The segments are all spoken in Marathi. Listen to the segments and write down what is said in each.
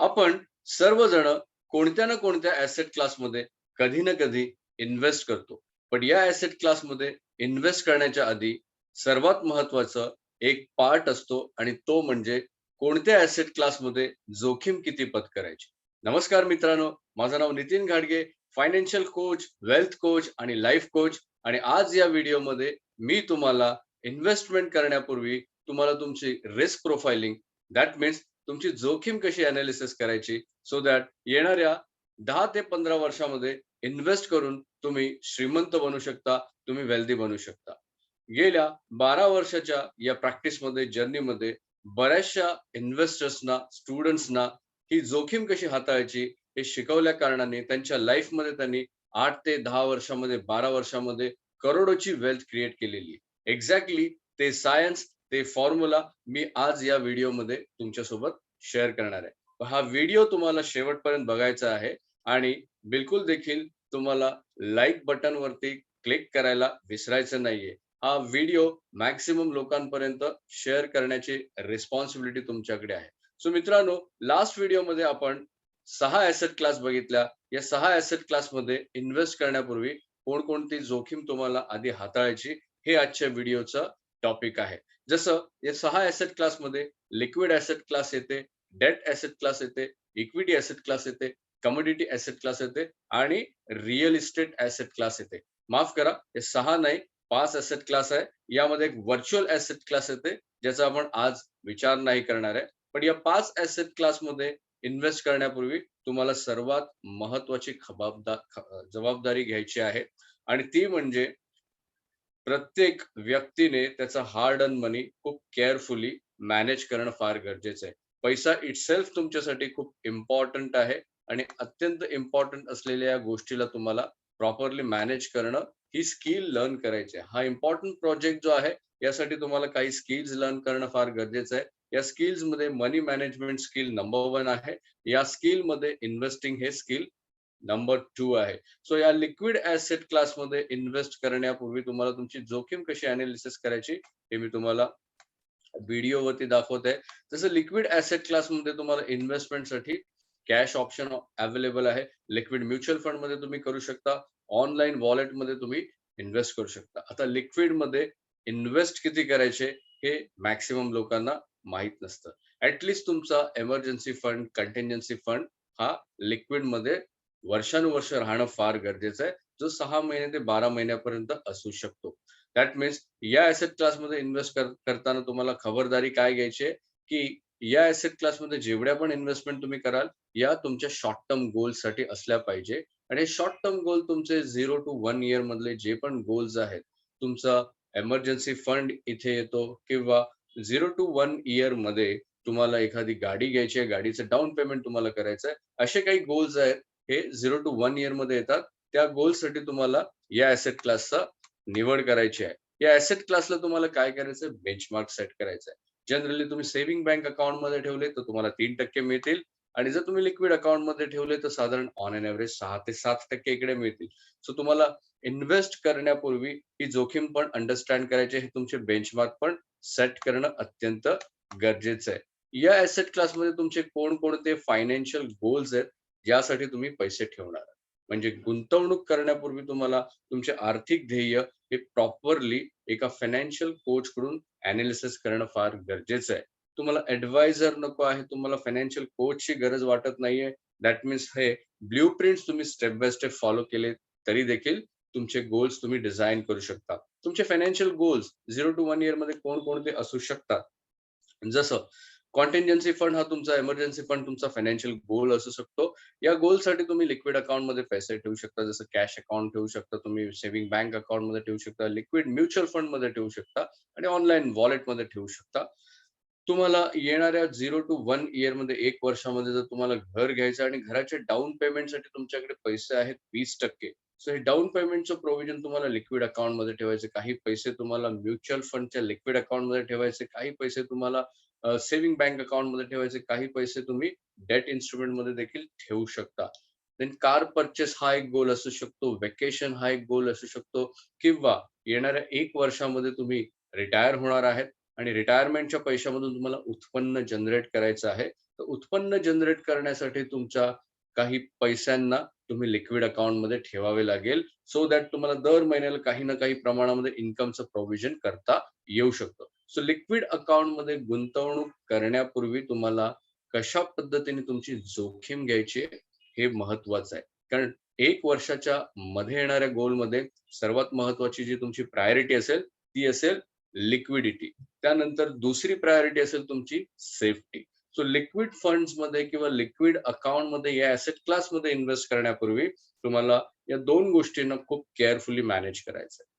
आपण सर्वजण कोणत्या ना कोणत्या ॲसेट क्लासमध्ये कधी ना कधी इन्व्हेस्ट करतो. पण या ॲसेट क्लासमध्ये इन्व्हेस्ट करण्याच्या आधी सर्वात महत्त्वाचं एक पार्ट असतो आणि तो म्हणजे कोणत्या ॲसेट क्लासमध्ये जोखीम किती पत्करायची. नमस्कार मित्रांनो, माझं नाव नितीन घाडगे, फायनान्शियल कोच, वेल्थ कोच आणि लाईफ कोच. आणि आज या व्हिडिओमध्ये मी तुम्हाला इन्व्हेस्टमेंट करण्यापूर्वी तुम्हाला तुमची रिस्क प्रोफाइलिंग, दॅट मीन्स तुमची जोखीम कशी अनालिसिस करायची, सो दॅट येणाऱ्या 10 ते 15 वर्षामध्ये इन्व्हेस्ट करून तुम्ही श्रीमंत बनू शकता, तुम्ही वेल्दी बनू शकता. गेल्या 12 वर्षाच्या या प्रॅक्टिसमध्ये, जर्नीमध्ये बऱ्याचशा इन्व्हेस्टर्सना, स्टुडंट्सना ही जोखीम कशी हाताळायची हे शिकवल्या कारणाने त्यांच्या लाईफमध्ये त्यांनी 8 ते 10 वर्षामध्ये, 12 वर्षामध्ये करोडोची वेल्थ क्रिएट केलेली आहे. एक्झॅक्टली ते सायन्स, ते फॉर्म्युला मी आज या व्हिडिओमध्ये तुमच्यासोबत शेअर करणार आहे. हा व्हिडिओ तुम्हाला शेवटपर्यंत बघायचा आहे आणि बिलकुल देखील तुम्हाला लाइक बटनवरती क्लिक करायला विसरायचं नाहीये. हा व्हिडिओ मॅक्सिमम लोकांपर्यंत शेअर करण्याची रिस्पॉन्सिबिलिटी तुमच्याकडे आहे. सो मित्रांनो, लास्ट व्हिडिओमध्ये आपण 6 ॲसेट क्लास बघितल्या. या 6 ॲसेट क्लासमध्ये इन्व्हेस्ट करण्यापूर्वी कोणकोणती जोखीम तुम्हाला आधी हाताळायची हे आजच्या व्हिडिओचं टॉपिक आहे. जसं या 6 ॲसेट क्लासमध्ये लिक्विड ॲसेट क्लास येते, डेट ॲसेट क्लास येते, इक्विटी ॲसेट क्लास येते, कमोडिटी ॲसेट क्लास येते आणि रिअल इस्टेट ॲसेट क्लास येते. माफ करा, हे 6 नाही 5 ॲसेट क्लास आहे. यामध्ये एक व्हर्चुअल ॲसेट क्लास येते, ज्याचा आपण आज विचार नाही करणार आहे. पण या 5 ॲसेट क्लासमध्ये इन्व्हेस्ट करण्यापूर्वी तुम्हाला सर्वात महत्त्वाची जबाबदारी घ्यायची आहे आणि ती म्हणजे प्रत्येक व्यक्तीने त्याचा हार्ड अर्न मनी खूप केअरफुली मॅनेज करणं फार गरजेचं आहे. पैसा इटसेल्फ तुमच्यासाठी खूप इम्पॉर्टंट आहे आणि अत्यंत इम्पॉर्टंट असलेल्या या गोष्टीला तुम्हाला प्रॉपरली मॅनेज करणं, ही स्किल लर्न करायची आहे. हा इम्पॉर्टंट प्रोजेक्ट जो आहे, यासाठी तुम्हाला काही स्किल्स लर्न करणं फार गरजेचं आहे. या स्किल्समध्ये मनी मॅनेजमेंट स्किल नंबर 1 आहे. या स्किलमध्ये इन्व्हेस्टिंग हे स्किल नंबर 2 आहे. सो या लिक्विड ॲसेट क्लासमध्ये इन्व्हेस्ट करण्यापूर्वी तुम्हाला तुमची जोखीम कशी एनालिसिस करायची, हे मी तुम्हाला व्हिडिओवरती दाखवत आहे. जसं लिक्विड ॲसेट क्लासमध्ये तुम्हाला इन्व्हेस्टमेंटसाठी कॅश ऑप्शन अवेलेबल आहे. लिक्विड म्युच्युअल फंडमध्ये तुम्ही करू शकता. ऑनलाईन वॉलेटमध्ये तुम्ही इन्व्हेस्ट करू शकता. आता लिक्विडमध्ये इन्व्हेस्ट किती करायचे हे मॅक्सिमम लोकांना माहीत नसतं. तुमचा एमर्जन्सी फंड, कंटिन्जन्सी फंड हा लिक्विडमध्ये वर्षानुवर्ष राहणं फार गरजेचं आहे, जो 6 महिने ते 12 महिन्यापर्यंत असू शकतो. दॅट मीन्स या ॲसेट क्लासमध्ये इन्व्हेस्ट करताना तुम्हाला खबरदारी काय घ्यायची आहे, की या ॲसेट क्लासमध्ये जेवढ्या पण इन्व्हेस्टमेंट तुम्ही कराल, या तुमच्या शॉर्ट टर्म गोल्ससाठी असल्या पाहिजे आणि हे शॉर्ट टर्म गोल तुमचे 0 टू 1 इयर मधले जे पण गोल्स आहेत, तुमचा एमर्जन्सी फंड इथे येतो किंवा 0 टू 1 इयरमध्ये तुम्हाला एखादी गाडी घ्यायची आहे, गाडीचं डाउन पेमेंट तुम्हाला करायचं आहे. असे काही गोल्स आहेत, हे 0 टू 1 इयरमध्ये येतात. त्या गोलसाठी तुम्हाला या ॲसेट क्लासचा निवड करायची आहे. या ॲसेट क्लासला तुम्हाला काय करायचंय? बेंचमार्क सेट करायचा आहे. जनरली तुम्ही सेव्हिंग बँक अकाउंटमध्ये ठेवले तर तुम्हाला 3% मिळतील आणि जर तुम्ही लिक्विड अकाउंटमध्ये ठेवले तर साधारण ऑन एन एव्हरेज 6 ते 7% इकडे मिळतील. सो तुम्हाला इन्व्हेस्ट करण्यापूर्वी ही जोखीम पण अंडरस्टँड करायची आहे. हे तुमचे बेंचमार्क पण सेट करणं अत्यंत गरजेचं आहे. या ॲसेट क्लासमध्ये तुमचे कोणकोणते फायनान्शियल गोल्स आहेत, ज्यासाठी तुम्ही पैसे ठेवणार आहात. म्हणजे गुंतवणूक करण्यापूर्वी तुम्हाला तुमचे आर्थिक ध्येय हे प्रॉपरली एका फायनान्शियल कोचकडून एनालिसिस करणं फार गरजेचं आहे. तुम्हाला ॲडवायझर नको आहे, तुम्हाला फायनान्शियल कोचची गरज वाटत नाहीये. दॅट मीन्स हे ब्लूप्रिंट्स तुम्ही स्टेप बाय स्टेप फॉलो केले तरी देखील तुमचे गोल्स तुम्ही डिझाइन करू शकता. तुमचे फायनान्शियल गोल्स 0 टू 1 इयरमध्ये कोणकोणते असू शकतात? जसं कॉन्टिन्जन्सी फंड हा तुमचा एमर्जन्सी फंड तुमचा फायनान्शियल गोल असू शकतो. या गोलसाठी तुम्ही लिक्विड अकाउंटमध्ये पैसे ठेवू शकता. जसं कॅश अकाउंट ठेवू शकता, तुम्ही सेव्हिंग बँक अकाउंटमध्ये ठेवू शकता, लिक्विड म्युच्युअल फंडमध्ये ठेवू शकता आणि ऑनलाईन वॉलेटमध्ये ठेवू शकता. तुम्हाला येणाऱ्या 0 टू 1 इयरमध्ये 1 वर्षामध्ये जर तुम्हाला घर घ्यायचं आणि घराच्या डाउन पेमेंटसाठी तुमच्याकडे पैसे आहेत 20%. सो हे डाउन पेमेंटचं प्रोव्हिजन तुम्हाला लिक्विड अकाउंटमध्ये ठेवायचे. काही पैसे तुम्हाला म्युच्युअल फंडच्या लिक्विड अकाउंटमध्ये ठेवायचे. काही पैसे तुम्हाला सेव्हिंग बँक अकाउंटमध्ये ठेवायचे. काही पैसे तुम्ही डेट इन्स्ट्रुमेंटमध्ये देखील ठेवू शकता. देन कार पर्चेस हा एक गोल असू शकतो. व्हॅकेशन हा एक गोल असू शकतो किंवा येणाऱ्या 1 वर्षामध्ये तुम्ही रिटायर होणार आहेत. आणि रिटायरमेंटच्या पैशामधून तुम्हाला उत्पन्न जनरेट करायचं आहे. तर उत्पन्न जनरेट करण्यासाठी तुमच्या काही पैशांना तुम्ही लिक्विड अकाउंटमध्ये ठेवावे लागेल, सो दॅट तुम्हाला दर महिन्याला काही ना काही प्रमाणामध्ये इन्कमचं प्रोव्हिजन करता येऊ शकतं. सो लिक्विड अकाउंटमध्ये गुंतवणूक करण्यापूर्वी तुम्हाला कशा पद्धतीने तुमची जोखीम घ्यायची आहे, हे महत्वाचं आहे. कारण 1 वर्षाच्या मध्ये येणाऱ्या गोलमध्ये सर्वात महत्वाची जी तुमची प्रायोरिटी असेल, ती असेल लिक्विडिटी. त्यानंतर दुसरी प्रायोरिटी असेल तुमची सेफ्टी. सो लिक्विड फंड्समध्ये किंवा लिक्विड अकाउंटमध्ये या ॲसेट क्लासमध्ये इन्व्हेस्ट करण्यापूर्वी तुम्हाला या 2 गोष्टींना खूप केअरफुली मॅनेज करायचं आहे.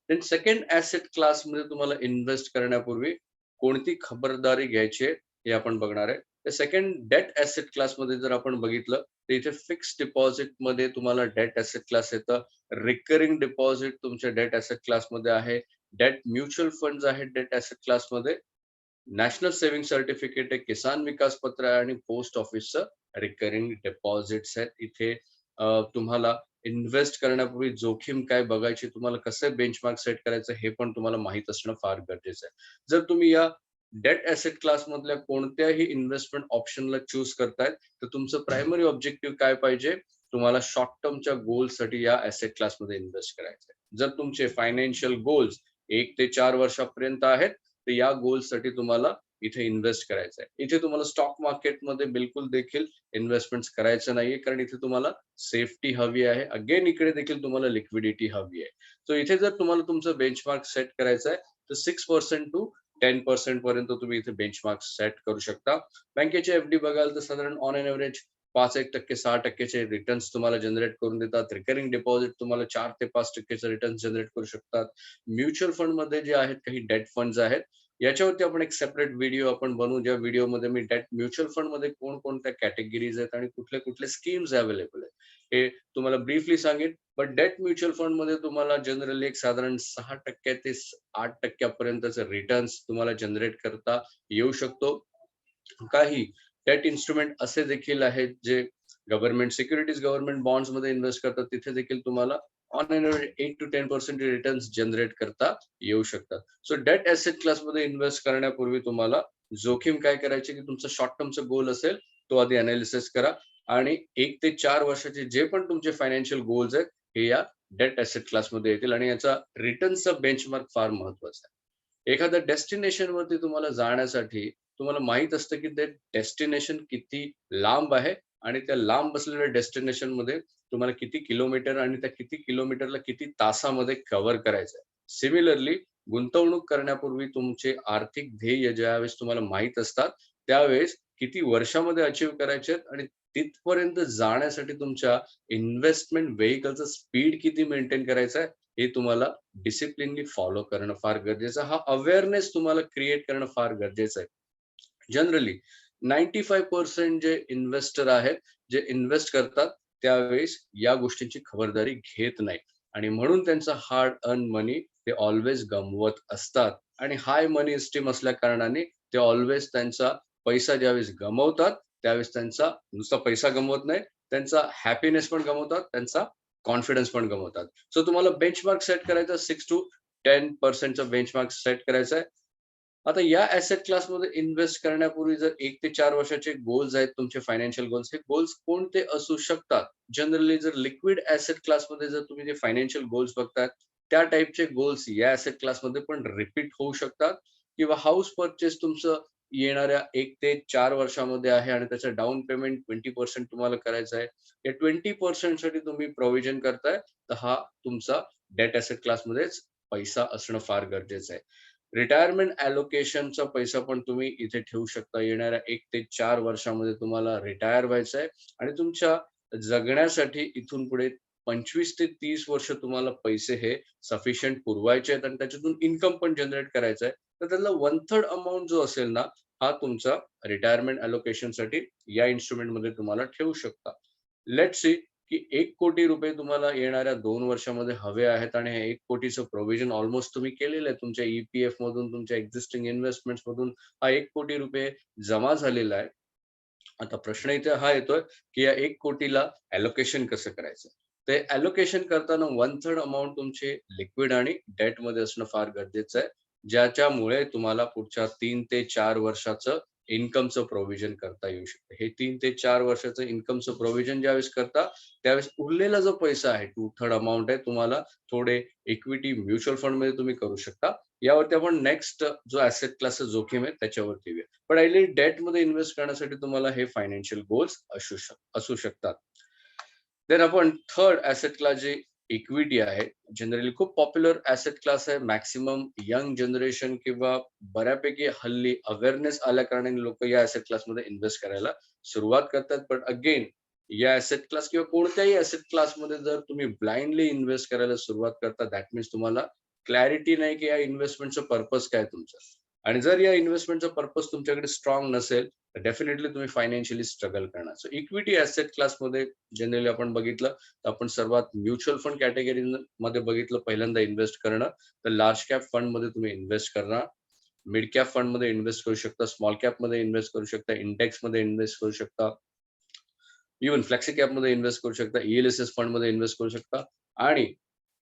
देन सेकंड ॲसेट क्लासमध्ये तुम्हाला इन्व्हेस्ट करण्यापूर्वी कोणती खबरदारी घ्यायची आहे, हे आपण बघणार आहे. तर सेकंड डेट ॲसेट क्लासमध्ये जर आपण बघितलं, तर इथे फिक्स्ड डिपॉझिटमध्ये तुम्हाला डेट ॲसेट क्लास येतं. रिकरिंग डिपॉझिट तुमच्या डेट ॲसेट क्लासमध्ये आहे. डेट म्युच्युअल फंड्स आहेत डेट ॲसेट क्लासमध्ये. नॅशनल सेव्हिंग सर्टिफिकेट आहे, किसान विकास पत्र आहे आणि पोस्ट ऑफिसचं रिकरिंग डिपॉझिट्स आहेत. इथे तुम्हाला इन्व्हेस्ट करण्यापूर्वी जोखीम काय बघायची, तुम्हाला कसं बेंचमार्क सेट करायचं हे पण तुम्हाला माहीत असणं फार गरजेचं आहे. जर तुम्ही या डेट ॲसेट क्लासमधल्या कोणत्याही इन्व्हेस्टमेंट ऑप्शनला चूज करताय, तर तुमचं प्रायमरी ऑब्जेक्टिव्ह काय पाहिजे? तुम्हाला शॉर्ट टर्मच्या गोल्ससाठी या ॲसेट क्लासमध्ये इन्व्हेस्ट करायचं आहे. जर तुमचे फायनान्शियल गोल्स 1 ते 4 वर्षापर्यंत आहेत, तर या गोल्ससाठी तुम्हाला इथे इन्व्हेस्ट करायचं आहे. इथे तुम्हाला स्टॉक मार्केटमध्ये बिलकुल देखील इन्व्हेस्टमेंट्स करायचं नाहीये, कारण इथे तुम्हाला सेफ्टी हवी आहे. अगेन इकडे देखील तुम्हाला लिक्विडिटी हवी आहे. सो इथे जर तुम्हाला तुमचं बेंचमार्क सेट करायचं आहे, तर 6% टू 10% पर्यंत तुम्ही इथे बेंचमार्क सेट करू शकता. बँकेचे एफ-डी बघाल तर साधारण ऑन एन एव्हरेज 5-1%, 6% रिटर्न्स तुम्हाला जनरेट करून देतात. रिकरिंग डिपॉझिट तुम्हाला 4 ते 5% रिटर्न्स जनरेट करू शकतात. म्युच्युअल फंडमध्ये जे आहेत काही डेट फंड्स आहेत. याच्यावरती आपण एक सेपरेट व्हिडिओ आपण बनवू, ज्या व्हिडिओमध्ये मी डेट म्युच्युअल फंडमध्ये कोणकोणत्या कॅटेगरीज आहेत आणि कुठले-कुठले स्कीम्स अवेलेबल आहेत, हे तुम्हाला ब्रीफली सांगेन. बट डेट म्युच्युअल फंडमध्ये तुम्हाला जनरली एक साधारण 6% ते 8% पर्यंतचे रिटर्न्स तुम्हाला जनरेट करता येऊ शकतो. काही डेट इन्स्ट्रुमेंट असे देखील आहेत जे गव्हर्नमेंट सिक्युरिटीज, गव्हर्नमेंट बॉन्ड्समध्ये इन्व्हेस्ट करतात. तिथे देखील तुम्हाला on an average 8 to 10% returns generate करता येऊ शकतात. सो डेट ॲसेट क्लासमध्ये इन्व्हेस्ट करण्यापूर्वी तुम्हाला जोखीम काय करायची, की तुमचा शॉर्ट टर्मचा गोल असेल, तो आधी एनालिसिस करा आणि 1 ते 4 वर्षाचे जे पण तुमचे फायनान्शियल गोल्स आहेत, हे या डेट ॲसेट क्लासमध्ये येतील आणि याचा रिटर्नचा बेंचमार्क फार महत्वाचा आहे. एखाद्या डेस्टिनेशनवरती तुम्हाला जाण्यासाठी तुम्हाला माहीत असतं, की ते डेस्टिनेशन किती लांब आहे आणि त्या लांब असलेल्या डेस्टिनेशनमध्ये तुम्हाला किती किलोमीटर आणि त्या किती किलोमीटरला किती तासामध्ये कव्हर करायचं आहे. सिमिलरली गुंतवणूक करण्यापूर्वी तुमचे आर्थिक ध्येय ज्यावेळेस तुम्हाला माहीत असतात, त्यावेळेस किती वर्षामध्ये अचीव्ह करायचे आहेत आणि तिथपर्यंत जाण्यासाठी तुमच्या इन्व्हेस्टमेंट व्हेइकलचं स्पीड किती मेंटेन करायचं आहे, हे तुम्हाला डिसिप्लिनली फॉलो करणं फार गरजेचं आहे. हा अवेअरनेस तुम्हाला क्रिएट करणं फार गरजेचं आहे. जनरली 95% जे इन्व्हेस्टर आहेत, जे इन्व्हेस्ट करतात, त्यावेळेस या गोष्टींची खबरदारी घेत नाहीत आणि म्हणून त्यांचा हार्ड अर्न मनी ते ऑल्वेज गमवत असतात आणि हाय मनी इस्टीम असल्या कारणाने ते ऑल्वेज त्यांचा पैसा ज्यावेळेस गमावतात, त्यावेळेस त्यांचा नुसता पैसा गमवत नाही, त्यांचा हॅपीनेस पण गमावतात, त्यांचा कॉन्फिडन्स पण गमावतात. सो तुम्हाला बेंचमार्क सेट करायचा 6 टू 10% चा बेंचमार्क सेट करायचा आहे. आता या ॲसेट क्लासमध्ये इन्व्हेस्ट करण्यापूर्वी जर 1 ते 4 वर्षाचे गोल्स आहेत तुमचे फायनान्शियल गोल्स, हे गोल्स कोणते असू शकतात? जनरली जर लिक्विड ॲसेट क्लासमध्ये जर तुम्ही जे फायनान्शियल गोल्स बघताय, त्या टाइपचे गोल्स या ॲसेट क्लासमध्ये पण रिपीट होऊ शकतात किंवा हाऊस पर्चेस तुमचं येणाऱ्या 1 ते 4 वर्षामध्ये आहे आणि त्याचं डाउन पेमेंट 20% तुम्हाला करायचं आहे. या 20% साठी तुम्ही प्रोव्हिजन करताय, तर हा तुमचा डेट ॲसेट क्लासमध्येच पैसा असणं फार गरजेचं आहे. रिटायरमेंट ॲलोकेशनचा पैसा पण तुम्ही इथे ठेवू शकता. येणाऱ्या 1 ते 4 वर्षामध्ये तुम्हाला रिटायर व्हायचं आहे आणि तुमच्या जगण्यासाठी इथून पुढे 25 ते 30 वर्ष तुम्हाला पैसे हे सफिशियंट पुरवायचे आहेत आणि त्याच्यातून इन्कम पण जनरेट करायचं आहे. तर त्यातला 1/3 अमाउंट जो असेल ना, हा तुमचा रिटायरमेंट ॲलोकेशनसाठी या इन्स्ट्रुमेंटमध्ये तुम्हाला ठेवू शकता. लेट्स सी की ₹1,00,00,000 तुम्हाला येणाऱ्या 2 वर्षामध्ये हवे आहेत आणि हे 1,00,00,000चं प्रोव्हिजन ऑलमोस्ट तुम्ही केलेलं आहे. तुमच्या ई-पी-एफ मधून, तुमच्या एक्झिस्टिंग इन्व्हेस्टमेंट्स मधून हा ₹1,00,00,000 जमा झालेला आहे. आता प्रश्न इथे हा येतोय, की या 1,00,00,000ला अलोकेशन कसं करायचं? ते अलोकेशन करताना 1/3 अमाउंट तुमचे लिक्विड आणि डेटमध्ये असणं फार गरजेचं आहे. ज्याच्यामुळे तुम्हाला पुढच्या 3 ते 4 वर्षाचं इन्कमचं प्रोव्हिजन करता येऊ शकतं. हे 3 ते 4 वर्षाचं इन्कमचं प्रोव्हिजन ज्यावेळेस करता, त्यावेळेस उरलेला जो पैसा आहे, 2/3 अमाउंट आहे, तुम्हाला थोडे इक्विटी म्युच्युअल फंडमध्ये तुम्ही करू शकता. यावरती आपण नेक्स्ट जो ॲसेट क्लास जोखीम आहे त्याच्यावरती येऊया. पण आयडियली डेटमध्ये इन्व्हेस्ट करण्यासाठी तुम्हाला हे फायनान्शियल गोल्स असू शकतात. देन आपण थर्ड ॲसेट क्लास जे इक्विटी आहे, जनरली खूप पॉप्युलर ॲसेट क्लास आहे. मॅक्सिमम यंग जनरेशन किंवा बऱ्यापैकी हल्ली अवेअरनेस आल्या कारणाने लोकं या ॲसेट क्लासमध्ये इन्व्हेस्ट करायला सुरुवात करतात. पण अगेन या ॲसेट क्लास किंवा कोणत्याही ॲसेट क्लासमध्ये जर तुम्ही ब्लाइंडली इन्व्हेस्ट करायला सुरुवात करता, दॅट मीन्स तुम्हाला क्लॅरिटी नाही की या इन्व्हेस्टमेंटचं पर्पज काय तुमचं? आणि जर या इन्व्हेस्टमेंटचा पर्पज तुमच्याकडे स्ट्राँग नसेल, तर डेफिनेटली तुम्ही फायनान्शियली स्ट्रगल करणार. सो इक्विटी ॲसेट क्लासमध्ये जनरली आपण बघितलं, तर आपण सर्वात म्युच्युअल फंड कॅटेगरी मध्ये बघितलं पहिल्यांदा इन्व्हेस्ट करणं, तर लार्ज कॅप फंडमध्ये तुम्ही इन्व्हेस्ट करणार. मिड कॅप फंडमध्ये इन्व्हेस्ट करू शकता, स्मॉल कॅपमध्ये इन्व्हेस्ट करू शकता, इंडेक्समध्ये इन्व्हेस्ट करू शकता. इव्हन फ्लेक्सी कॅपमध्ये इन्व्हेस्ट करू शकता, ई-एल-एस-एस फंडमध्ये इन्व्हेस्ट करू शकता आणि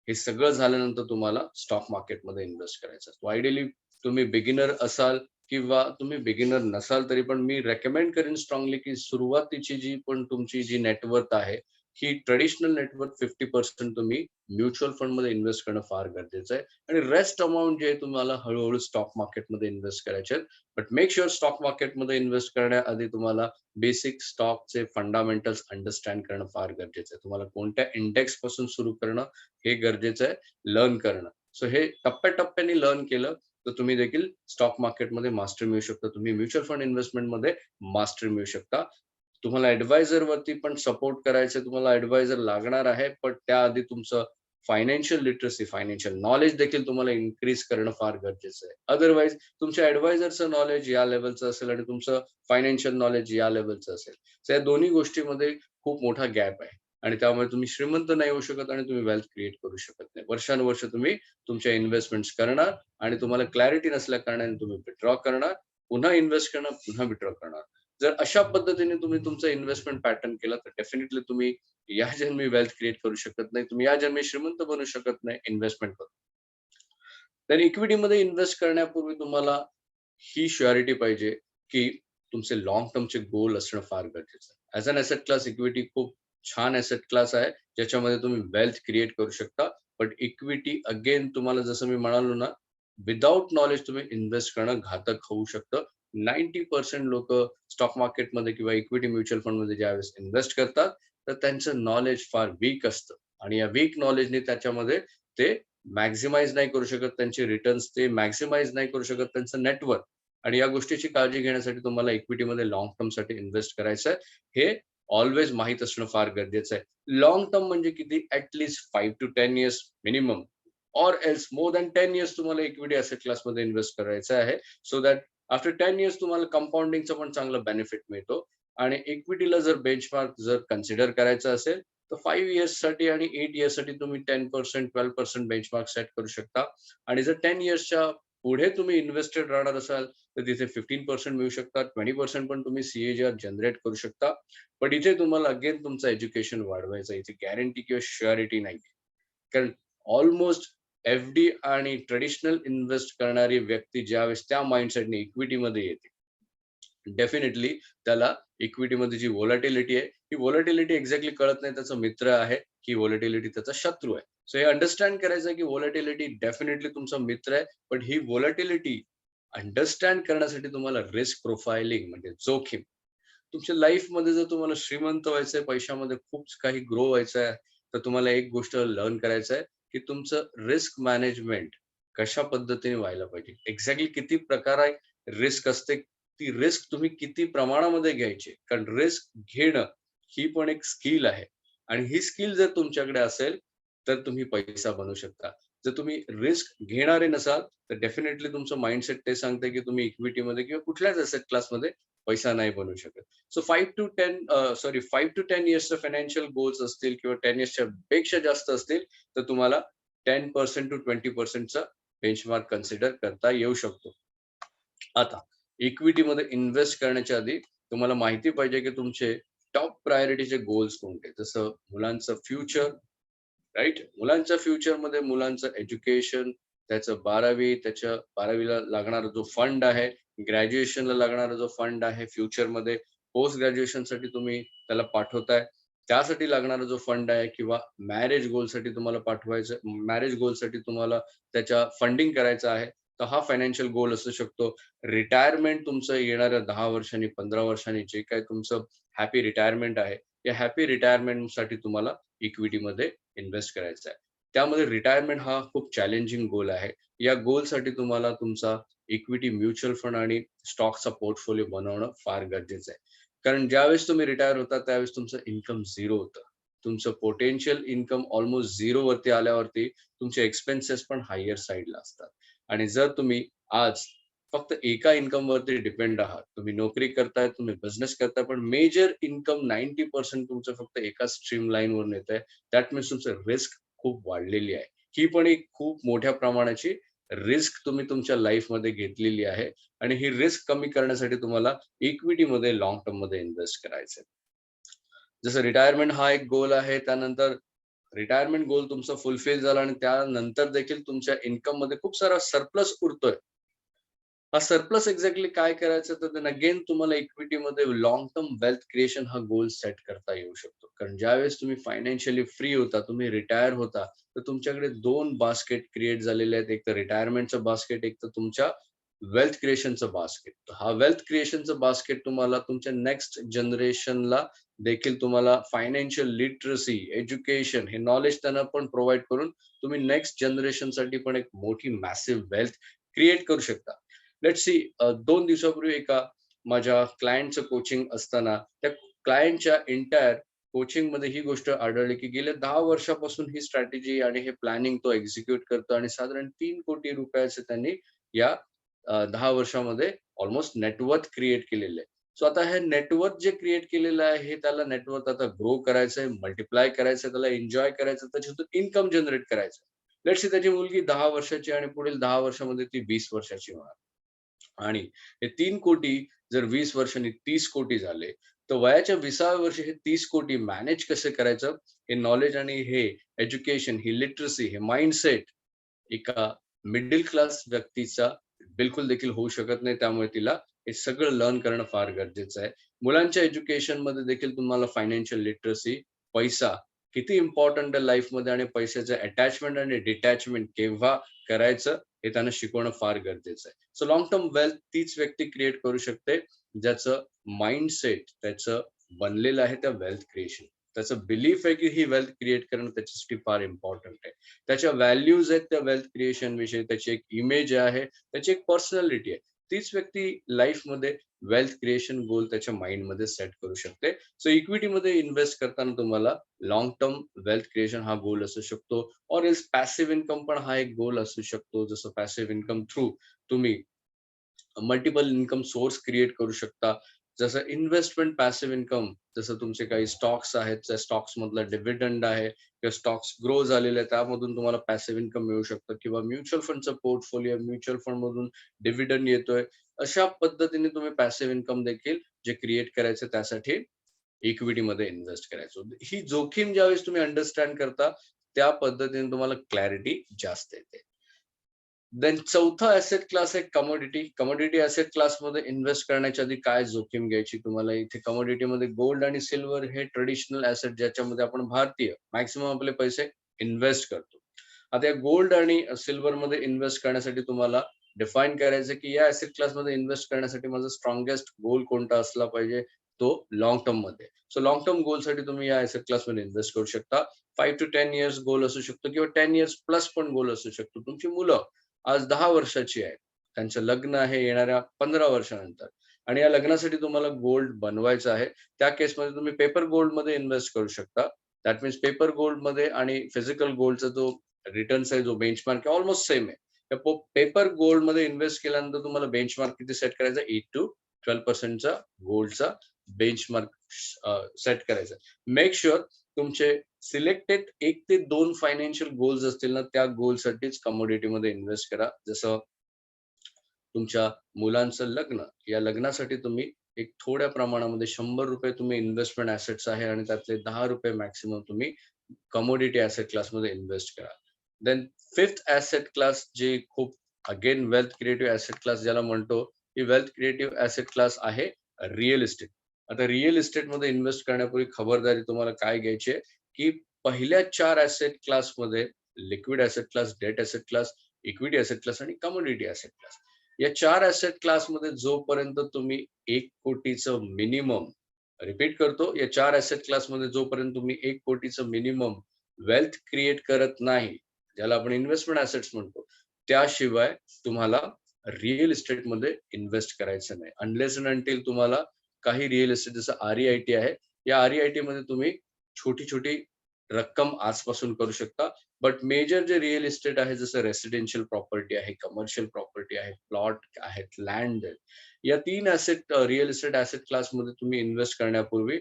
हे सगळं झाल्यानंतर तुम्हाला स्टॉक मार्केटमध्ये इन्व्हेस्ट करायचं असतो. आयडियली तुम्ही बिगिनर असाल किंवा तुम्ही बिगिनर नसाल तरी पण मी रेकमेंड करेन स्ट्रॉंगली की सुरुवातीची जी पण तुमची जी नेटवर्थ आहे, ही ट्रेडिशनल नेटवर्थ 50% तुम्ही म्युच्युअल फंडमध्ये इन्व्हेस्ट करणं फार गरजेचं आहे आणि रेस्ट अमाउंट जे आहे तुम्हाला हळू स्टॉक मार्केटमध्ये इन्व्हेस्ट करायचे आहेत. बट मेक शुअर स्टॉक मार्केटमध्ये इन्व्हेस्ट करण्याआधी तुम्हाला बेसिक स्टॉकचे फंडामेंटल्स अंडरस्टँड करणं फार गरजेचं आहे. तुम्हाला कोणत्या इंडेक्सपासून सुरू करणं हे गरजेचं आहे, लर्न करणं. सो हे टप्प्याटप्प्याने लर्न केलं, तर तुम्ही देखील स्टॉक मार्केटमध्ये मास्टर मिळवू शकता. तुम्ही म्युच्युअल फंड इन्व्हेस्टमेंटमध्ये मास्टर मिळवू शकता. तुम्हाला ॲडवायझरवरती पण सपोर्ट करायचं तुम्हाला ॲडवायझर लागणार आहे, पण त्याआधी तुमचं फायनान्शियल लिटरसी, फायनान्शियल नॉलेज देखील तुम्हाला इन्क्रीज करणं फार गरजेचं आहे. अदरवाईज तुमच्या ॲडवायझरचं नॉलेज या लेव्हलचं असेल आणि तुमचं फायनान्शियल नॉलेज या लेव्हलचं असेल. तर या दोन्ही गोष्टींमध्ये खूप मोठा गॅप आहे आणि त्यामुळे तुम्ही श्रीमंत नाही होऊ शकत आणि तुम्ही वेल्थ क्रिएट करू शकत नाही. वर्षानुवर्ष तुम्ही तुमच्या इन्व्हेस्टमेंट्स करणार आणि तुम्हाला क्लॅरिटी नसल्या कारणाने तुम्ही विथड्रॉ करणार, पुन्हा इन्व्हेस्ट करणार, पुन्हा विथड्रॉ करणार. जर अशा पद्धतीने तुम्ही तुमचं इन्व्हेस्टमेंट पॅटर्न केला, तर डेफिनेटली तुम्ही या जन्मी वेल्थ क्रिएट करू शकत नाही. तुम्ही या जन्मी श्रीमंत बनू शकत नाही इन्व्हेस्टमेंट करून. तर इक्विटीमध्ये इन्व्हेस्ट करण्यापूर्वी तुम्हाला ही शुअरिटी पाहिजे, की तुमचे लाँग टर्मचे गोल असणं फार गरजेचं आहे. As an asset class equity खूप छान ॲसेट क्लास आहे, ज्याच्यामध्ये तुम्ही वेल्थ क्रिएट करू शकता. बट इक्विटी अगेन तुम्हाला जसं मी म्हणालो ना, विदाऊट नॉलेज तुम्ही इन्व्हेस्ट करणं घातक होऊ शकतं. 90% लोकं स्टॉक मार्केटमध्ये किंवा इक्विटी म्युच्युअल फंडमध्ये ज्यावेळेस इन्व्हेस्ट करतात, तर त्यांचं नॉलेज फार वीक असतं आणि या वीक नॉलेजने त्याच्यामध्ये ते मॅक्सिमाइज नाही करू शकत त्यांचे रिटर्न्स, ते मॅक्सिमाइज नाही करू शकत त्यांचं नेटवर्क आणि या गोष्टीची काळजी घेण्यासाठी तुम्हाला इक्विटीमध्ये लाँग टर्मसाठी इन्व्हेस्ट करायचं आहे. हे ऑल्वेज माहीत असणं फार गरजेचं आहे. लाँग टर्म म्हणजे किती? At least 5 to 10 years minimum or else more than 10 years तुम्हाला इक्विटी ॲसेट क्लासमध्ये इन्व्हेस्ट करायचं आहे. सो दॅट आफ्टर 10 इयर्स तुम्हाला कंपाउंडिंगचा पण चांगला बेनिफिट मिळतो आणि इक्विटीला जर बेंचमार्क जर कन्सिडर करायचं असेल, तर 5 इयर्ससाठी आणि 8 इयर्ससाठी तुम्ही 10% 12% बेंचमार्क सेट करू शकता आणि जर 10 इयर्सच्या पुढे तुम्ही इन्व्हेस्टेड राहणार असाल, तर तिथे 15% मिळू शकतात. 20% पण तुम्ही सी-ए-जी-आर जनरेट करू शकता. पण इथे तुम्हाला अगेन तुमचं एज्युकेशन वाढवायचं आहे. इथे गॅरंटी किंवा शुअरिटी नाही. कारण ऑलमोस्ट एफ-डी आणि ट्रेडिशनल इन्व्हेस्ट करणारी व्यक्ती ज्यावेळेस त्या माइंडसेटने इक्विटीमध्ये येते, डेफिनेटली त्याला इक्विटीमध्ये जी व्होलॅटिलिटी आहे, ही व्होलॅटिलिटी एक्झॅक्टली कळत नाही त्याचा मित्र आहे, की व्होलॅटिलिटी त्याचा शत्रू आहे. सो हे अंडरस्टँड करायचं आहे, की व्होलॅटिलिटी डेफिनेटली तुमचा मित्र आहे. पण ही व्होलॅटिलिटी अंडरस्टँड करण्यासाठी तुम्हाला रिस्क प्रोफाइलिंग म्हणजे जोखीम तुमच्या लाईफमध्ये जर तुम्हाला श्रीमंत व्हायचंय, पैशामध्ये खूप काही ग्रो व्हायचं आहे, तर तुम्हाला एक गोष्ट लर्न करायचं आहे, की तुमचं रिस्क मॅनेजमेंट कशा पद्धतीने व्हायला पाहिजे. एक्झॅक्टली किती प्रकार आहे रिस्क असते, ती रिस्क तुम्ही किती प्रमाणामध्ये घ्यायची. कारण रिस्क घेणं ही पण एक स्किल आहे आणि ही स्किल जर तुमच्याकडे असेल, तर तुम्ही पैसा बनवू शकता. जर तुम्ही रिस्क घेणारे नसाल, तर डेफिनेटली तुमचं माइंडसेट ते सांगतंय, की तुम्ही इक्विटीमध्ये किंवा कुठल्याच असेट क्लासमध्ये पैसा नाही बनवू शकत. सो 5 to 10 इयर्सचे फायनान्शियल गोल्स असतील किंवा 10 इयर्सच्या पेक्षा जास्त असतील, तर तुम्हाला 10% to 20%चा बेंचमार्क कन्सिडर करता येऊ शकतो. आता इक्विटीमध्ये इन्व्हेस्ट करण्याच्या आधी तुम्हाला माहिती पाहिजे, की तुमचे टॉप प्रायोरिटीचे गोल्स कोणते? जसं मुलांचं फ्युचर, राइट? मुलांच्या फ्युचरमध्ये मुलांचं एज्युकेशन, त्याचं 12वी, त्याच्या 12वीला लागणारा जो फंड आहे, ग्रॅज्युएशनला लागणारा जो फंड आहे, फ्युचरमध्ये पोस्ट ग्रॅज्युएशनसाठी तुम्ही त्याला पाठवताय, त्यासाठी लागणारा जो फंड आहे किंवा मॅरेज गोलसाठी तुम्हाला पाठवायचं, मॅरेज गोलसाठी तुम्हाला त्याच्या फंडिंग करायचं आहे, तर हा फायनान्शियल गोल असू शकतो. रिटायरमेंट तुमचं येणाऱ्या 10 वर्षांनी, 15 वर्षांनी जे काही तुमचं हॅपी रिटायरमेंट आहे, या हॅपी रिटायरमेंटसाठी तुम्हाला इक्विटीमध्ये इन्व्हेस्ट करायचं आहे. त्यामध्ये रिटायरमेंट हा खूप चॅलेंजिंग गोल आहे. या गोलसाठी तुम्हाला तुमचा इक्विटी म्युच्युअल फंड आणि स्टॉकचा पोर्टफोलिओ बनवणं फार गरजेचं आहे. कारण ज्यावेळेस तुम्ही रिटायर होता त्यावेळेस तुमचं इन्कम 0 होतं. तुमचं पोटेन्शियल इन्कम ऑलमोस्ट 0 वरती आल्यावरती तुमचे एक्सपेन्सेस पण हायर साइडला असतात. आणि जर तुम्ही आज फक्त एका इन्कम वरती डिपेंड आहात. तुम्ही नोकरी करताय, तुम्ही बिझनेस करताय, पण मेजर इन्कम 90% तुमचं फक्त एका स्ट्रीम लाईनवरून येतंय. दॅट मीन्स तुमचं रिस्क खूप वाढलेली आहे. ही पण एक खूप मोठ्या प्रमाणाची रिस्क तुम्ही तुमच्या लाईफमध्ये घेतलेली आहे आणि ही रिस्क कमी करण्यासाठी तुम्हाला इक्विटीमध्ये लाँग टर्ममध्ये इन्व्हेस्ट करायचंय. जसं रिटायरमेंट हा एक गोल आहे. त्यानंतर रिटायरमेंट गोल तुमचा फुलफिल झाला आणि त्यानंतर देखील तुमच्या इन्कममध्ये खूप सारा सरप्लस उरतोय. हा सरप्लस एक्झॅक्टली काय करायचं तर देन अगेन तुम्हाला इक्विटीमध्ये लाँग टर्म वेल्थ क्रिएशन हा गोल सेट करता येऊ शकतो. कारण ज्यावेळेस तुम्ही फायनान्शियली फ्री होता, तुम्ही रिटायर होता, तर तुमच्याकडे 2 बास्केट क्रिएट झालेले आहेत. एक तर रिटायरमेंटचं बास्केट, एक तर तुमच्या वेल्थ क्रिएशनचं बास्केट. हा वेल्थ क्रिएशनचं बास्केट तुम्हाला तुमच्या नेक्स्ट जनरेशनला देखील तुम्हाला फायनान्शियल लिटरसी, एज्युकेशन हे नॉलेज त्यांना पण प्रोव्हाईड करून तुम्ही नेक्स्ट जनरेशनसाठी पण एक मोठी मॅसिव्ह वेल्थ क्रिएट करू शकता. लेट्स सी 2 दिवसापूर्वी एका माझ्या क्लायंटचं कोचिंग असताना त्या क्लायंटच्या एंटायर कोचिंगमध्ये ही गोष्ट आढळली, की गेल्या 10 वर्षापासून ही स्ट्रॅटेजी आणि हे प्लॅनिंग तो एक्झिक्यूट करतो आणि साधारण ₹3 कोटी त्यांनी या 10 वर्षामध्ये ऑलमोस्ट नेटवर्थ क्रिएट केलेलं आहे. सो आता हे नेटवर्थ जे क्रिएट केलेलं आहे, हे त्याला नेटवर्थ आता ग्रो करायचंय, मल्टिप्लाय करायचंय, त्याला एन्जॉय करायचं, त्याच्यातून इन्कम जनरेट करायचं. लेट्स सी त्याची मुलगी 10 वर्षाची आणि पुढील 10 वर्षामध्ये ती 20 वर्षाची होणार. आणि हे 3 कोटी जर 20 वर्षांनी 30 कोटी झाले, तर वयाच्या 20व्या वर्षी हे 30 कोटी मॅनेज कसं करायचं, हे नॉलेज आणि हे एज्युकेशन, ही लिटरसी, हे माइंडसेट एका मिडल क्लास व्यक्तीचा बिलकुल देखील होऊ शकत नाही. त्यामुळे तिला हे सगळं लर्न करणं फार गरजेचं आहे. मुलांच्या एज्युकेशनमध्ये देखील तुम्हाला फायनान्शियल लिटरसी, पैसा किती इम्पोर्टंट आहे लाईफमध्ये आणि पैशाचं अटॅचमेंट आणि डिटॅचमेंट केव्हा करायचं, हे त्यांना शिकवणं फार गरजेचं आहे. सो लाँग टर्म वेल्थ तीच व्यक्ती क्रिएट करू शकते, ज्याचं माइंडसेट त्याचं बनलेलं आहे त्या वेल्थ क्रिएशन. त्याचं बिलीफ आहे, की ही वेल्थ क्रिएट करणं त्याच्यासाठी फार इम्पोर्टंट आहे. त्याच्या व्हॅल्यूज आहेत त्या वेल्थ क्रिएशन विषयी, त्याची एक इमेज आहे, त्याची एक पर्सनॅलिटी आहे. तीच व्यक्ती लाईफमध्ये वेल्थ क्रिएशन गोल त्याच्या माइंडमध्ये सेट करू शकते. सो इक्विटीमध्ये इन्व्हेस्ट करताना तुम्हाला लाँग टर्म वेल्थ क्रिएशन हा गोल असू शकतो ऑर एल्स पॅसिव्ह इन्कम पण हा एक गोल असू शकतो. जसं पॅसिव्ह इन्कम थ्रू तुम्ही मल्टिपल इन्कम सोर्स क्रिएट करू शकता. जसं इन्व्हेस्टमेंट पॅसिव्ह इन्कम, जसं तुमचे काही स्टॉक्स आहेत, त्या स्टॉक्स मधला डिव्हिडंड आहे किंवा स्टॉक्स ग्रो झालेले आहेत, त्यामधून तुम्हाला पॅसिव्ह इन्कम मिळू शकतं किंवा म्युच्युअल फंडचं पोर्टफोलिओ, म्युच्युअल फंड मधून डिव्हिडंड येतोय. अशा पद्धतीने तुम्ही पॅसिव्ह इन्कम देखील जे क्रिएट करायचं त्यासाठी इक्विटीमध्ये इन्व्हेस्ट करायचं. ही जोखीम ज्यावेळेस तुम्ही अंडरस्टँड करता, त्या पद्धतीने तुम्हाला क्लॅरिटी जास्त येते. देन चौथा ॲसेट क्लास आहे कमोडिटी. कमोडिटी ॲसेट क्लासमध्ये इन्व्हेस्ट करण्याच्या आधी काय जोखीम घ्यायची तुम्हाला इथे कमोडिटीमध्ये गोल्ड आणि सिल्वर हे ट्रेडिशनल ॲसेट ज्याच्यामध्ये आपण भारतीय मॅक्सिमम आपले पैसे इन्व्हेस्ट करतो. आता या गोल्ड आणि सिल्वरमध्ये इन्व्हेस्ट करण्यासाठी तुम्हाला डिफाईन करायचं की या ॲसेट क्लासमध्ये इन्व्हेस्ट करण्यासाठी माझा स्ट्रॉंगेस्ट गोल कोणता असला पाहिजे, तो लाँग टर्ममध्ये. सो लाँग टर्म गोलसाठी तुम्ही या ॲसेट क्लासमध्ये इन्व्हेस्ट करू शकता. 5 to 10 इयर्स गोल असू शकतो किंवा 10 इयर्स प्लस पण गोल असू शकतो. तुमची मुलं आज 10 वर्षाची आहे. त्यांचं लग्न आहे येणाऱ्या 15 वर्षानंतर आणि या लग्नासाठी तुम्हाला गोल्ड बनवायचं आहे. त्या केसमध्ये तुम्ही पेपर गोल्डमध्ये इन्व्हेस्ट करू शकता. दॅट मीन्स पेपर गोल्डमध्ये आणि फिजिकल गोल्डचा जो रिटर्न्स आहे, जो बेंचमार्क आहे, ऑलमोस्ट सेम आहे. त्या पेपर गोल्डमध्ये इन्व्हेस्ट केल्यानंतर तुम्हाला बेंचमार्क किती सेट करायचा? 8 to 12% चा गोल्डचा बेंचमार्क सेट करायचा. मेक शुअर तुमचे सिलेक्टेड 1 ते 2 फायनान्शियल गोल्स असतील ना, त्या गोलसाठीच कमोडिटीमध्ये इन्व्हेस्ट करा. जसं तुमच्या मुलांचं लग्न, या लग्नासाठी तुम्ही एक थोड्या प्रमाणामध्ये ₹100 तुम्ही इन्व्हेस्टमेंट ॲसेट्स आहे आणि त्यातले ₹10 मॅक्सिमम तुम्ही कमोडिटी ॲसेट क्लासमध्ये इन्व्हेस्ट करा. देन फिफ्थ ऍसेट क्लास जे खूप again wealth creative asset class ज्याला म्हणतो, ही वेल्थ क्रिएटिव्ह ऍसेट क्लास आहे रिअल इस्टेट. आता रिअल इस्टेटमध्ये इन्व्हेस्ट करण्यापूर्वी खबरदारी तुम्हाला काय घ्यायची आहे, की पहिल्या 4 ऍसेट क्लासमध्ये liquid asset class, debt asset class, equity asset class आणि कमोडिटी ऍसेट क्लास. या 4 ऍसेट क्लासमध्ये जोपर्यंत तुम्ही 1 कोटीचं मिनिमम, रिपीट करतो, या 4 ऍसेट क्लासमध्ये जोपर्यंत तुम्ही 1 कोटीचं मिनिमम वेल्थ क्रिएट करत नाही, ज्याला आपण इन्व्हेस्टमेंट ऍसेट्स म्हणतो, त्याशिवाय तुम्हाला रिअल इस्टेटमध्ये इन्व्हेस्ट करायचं नाही. अनलेस अँड अंटिल तुम्हाला काही रिअल इस्टेट जसं REIT आहे, या REIT मध्ये तुम्ही छोटी-छोटी रक्कम आजपासून करू शकता. बट मेजर जे रिअल इस्टेट आहे, जसं रेसिडेन्शियल प्रॉपर्टी आहे, कमर्शियल प्रॉपर्टी आहे, प्लॉट आहेत, लँड आहेत. या 3 रिअल इस्टेट ॲसेट क्लासमध्ये तुम्ही इन्व्हेस्ट करण्यापूर्वी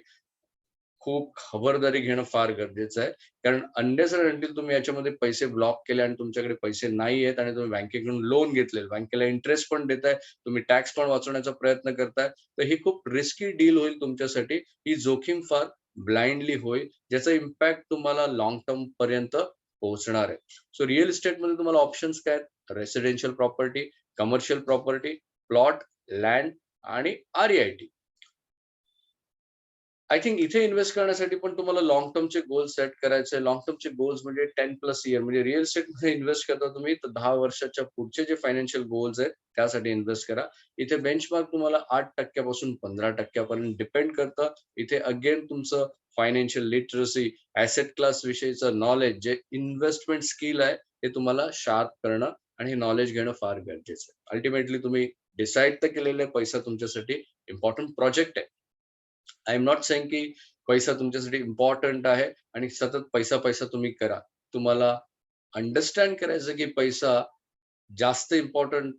खूप खबरदारी घेणं फार गरजेचं आहे. कारण अनलेस अँड अंटिल तुम्ही याच्यामध्ये पैसे ब्लॉक केले आणि तुमच्याकडे पैसे नाही आहेत आणि तुम्ही बँकेकडून लोन घेतलेलं, बँकेला इंटरेस्ट पण देताय, तुम्ही टॅक्स पण वाचवण्याचा प्रयत्न करताय, तर ही खूप रिस्की डील होईल तुमच्यासाठी. ही जोखीम फार ब्लाइंडली होईल, ज्याचा इम्पॅक्ट तुम्हाला लाँग टर्म पर्यंत पोहोचणार आहे. सो रिअल इस्टेटमध्ये तुम्हाला ऑप्शन्स काय आहेत? Residential property, commercial property, plot, land आणि REIT. आय थिंक इथे इन्व्हेस्ट करण्यासाठी पण तुम्हाला लाँग टर्मचे गोल सेट करायचे. लाँग टर्मचे गोल्स म्हणजे 10+ इयर, म्हणजे रिअल इस्टेटमध्ये इन्व्हेस्ट करता तुम्ही तर 10 वर्षाच्या पुढचे जे फायनान्शियल गोल्स आहेत त्यासाठी इन्व्हेस्ट करा. इथे बेंचमार्क तुम्हाला 8% पासून 15% पर्यंत डिपेंड करतं. इथे अगेन तुमचं फायनान्शियल लिटरसी, ॲसेट क्लास विषयीचं नॉलेज, जे इन्व्हेस्टमेंट स्किल आहे, ते तुम्हाला शार्प करणं आणि हे नॉलेज घेणं फार गरजेचं आहे. अल्टिमेटली तुम्ही डिसाईड तर केलेलं आहे, पैसा तुमच्यासाठी इम्पोर्टंट प्रोजेक्ट आहे. आय एम नॉट सेइंग की पैसा तुमच्यासाठी इम्पोर्टंट आहे आणि सतत पैसा तुम्ही करा. तुम्हाला अंडरस्टँड करायचं की पैसा जास्त इम्पोर्टंट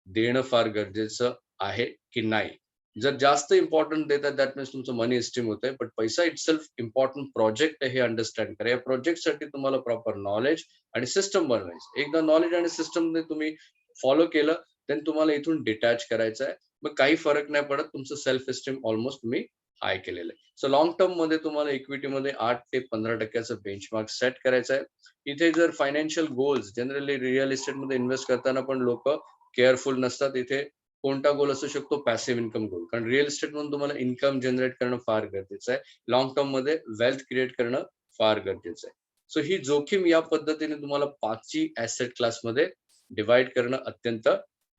देणं फार गरजेचं आहे की नाही. जर जास्त इम्पोर्टंट देतात दॅट मीन्स तुमचं मनी एस्टीम होतंय. बट पैसा इटसेल्फ इम्पोर्टंट प्रोजेक्ट आहे हे अंडरस्टँड करा. या प्रोजेक्टसाठी तुम्हाला प्रॉपर नॉलेज आणि सिस्टम बनवायचं. एकदा नॉलेज आणि सिस्टमने तुम्ही फॉलो केलं, देन तुम्हाला इथून डिटॅच करायचं आहे. मग काही फरक नाही पडत. तुमचं सेल्फ एस्टीम ऑलमोस्ट तुम्ही हाय केलेलं आहे. सो लाँग टर्ममध्ये तुम्हाला इक्विटीमध्ये 8 ते 15% बेंचमार्क सेट करायचा आहे. इथे जर फायनान्शियल गोल्स जनरली रिअल इस्टेटमध्ये इन्व्हेस्ट करताना पण लोकं केअरफुल नसतात. इथे कोणता गोल असू शकतो? पॅसिव्ह इन्कम गोल. कारण रिअल इस्टेटमधून तुम्हाला इन्कम जनरेट करणं फार गरजेचं आहे. लाँग टर्ममध्ये वेल्थ क्रिएट करणं फार गरजेचं आहे. सो ही जोखीम या पद्धतीने तुम्हाला 5ची ॲसेट क्लासमध्ये डिव्हाईड करणं अत्यंत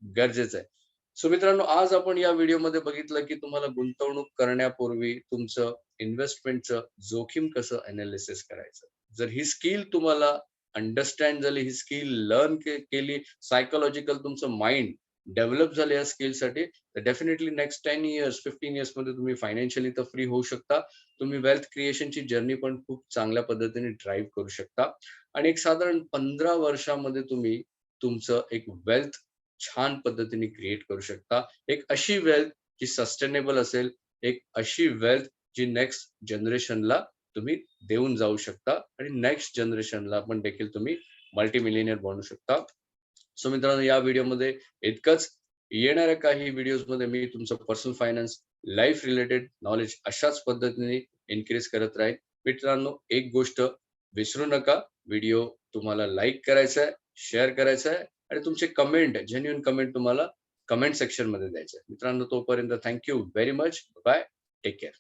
गरजेचं आहे. सो मित्रांनो, आज आपण या व्हिडिओमध्ये बघितलं की तुम्हाला गुंतवणूक करण्यापूर्वी तुमचं इन्व्हेस्टमेंटचं जोखीम कसं एनालिसिस करायचं. जर ही स्किल तुम्हाला अंडरस्टँड झाली, ही स्किल लर्न केली, सायकॉलॉजिकल तुमचं माइंड डेव्हलप झालं या स्किलसाठी, तर डेफिनेटली नेक्स्ट 10 इयर्स, 15 इयर्समध्ये तुम्ही फायनान्शियली तर फ्री होऊ शकता. तुम्ही वेल्थ क्रिएशनची जर्नी पण खूप चांगल्या पद्धतीने ड्राईव्ह करू शकता आणि एक साधारण 15 वर्षामध्ये तुम्ही तुमचं एक वेल्थ छान पद्धतीने क्रिएट करू शकता. एक अशी वेल्थ जी सस्टेनेबल असेल, एक अशी वेल्थ जी नेक्स्ट जनरेशनला तुम्ही देऊन जाऊ शकता आणि नेक्स्ट जनरेशनला पण देखील तुम्ही मल्टी मिलियनियर बनू शकता. सो मित्रांनो, या व्हिडिओमध्ये इतकंच. येणाऱ्या काही व्हिडिओजमध्ये मी तुमचं personal finance, life related knowledge अशाच पद्धतीने इन्क्रीज करत राहील. मित्रांनो, एक गोष्ट विसरू नका, व्हिडिओ तुम्हाला लाईक करायचा आहे, शेअर करायचा आहे आणि तुमचे कमेंट, जेन्युइन कमेंट तुम्हाला कमेंट सेक्शनमध्ये द्यायचं आहे. मित्रांनो, तोपर्यंत thank you very much. Bye. Take care.